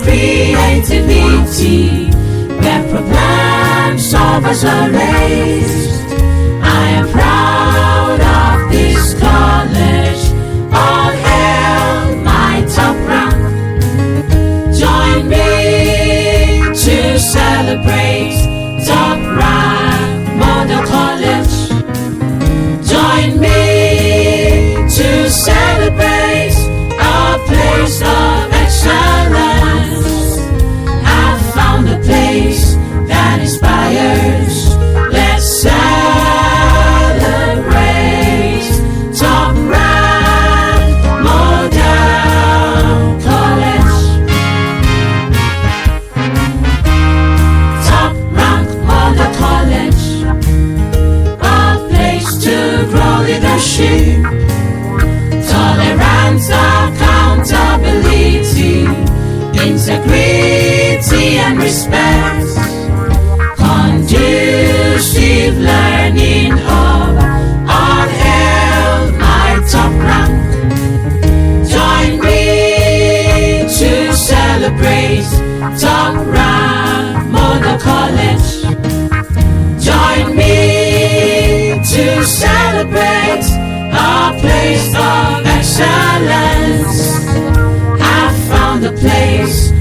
creativity, where problem solvers are raised. I am proud of this college. All hail my top rank. Join me to celebrate top rank Model College. Join me to celebrate a place of excellence. I've found a place that inspires. Let's celebrate top rank Model College. Top rank Model College, a place to grow leadership, tolerance, accountability, integrity and respect, conducive learning hub. All hail my top rank. Join me to celebrate top rank Model College. Join me to celebrate a place of excellence. I've found a place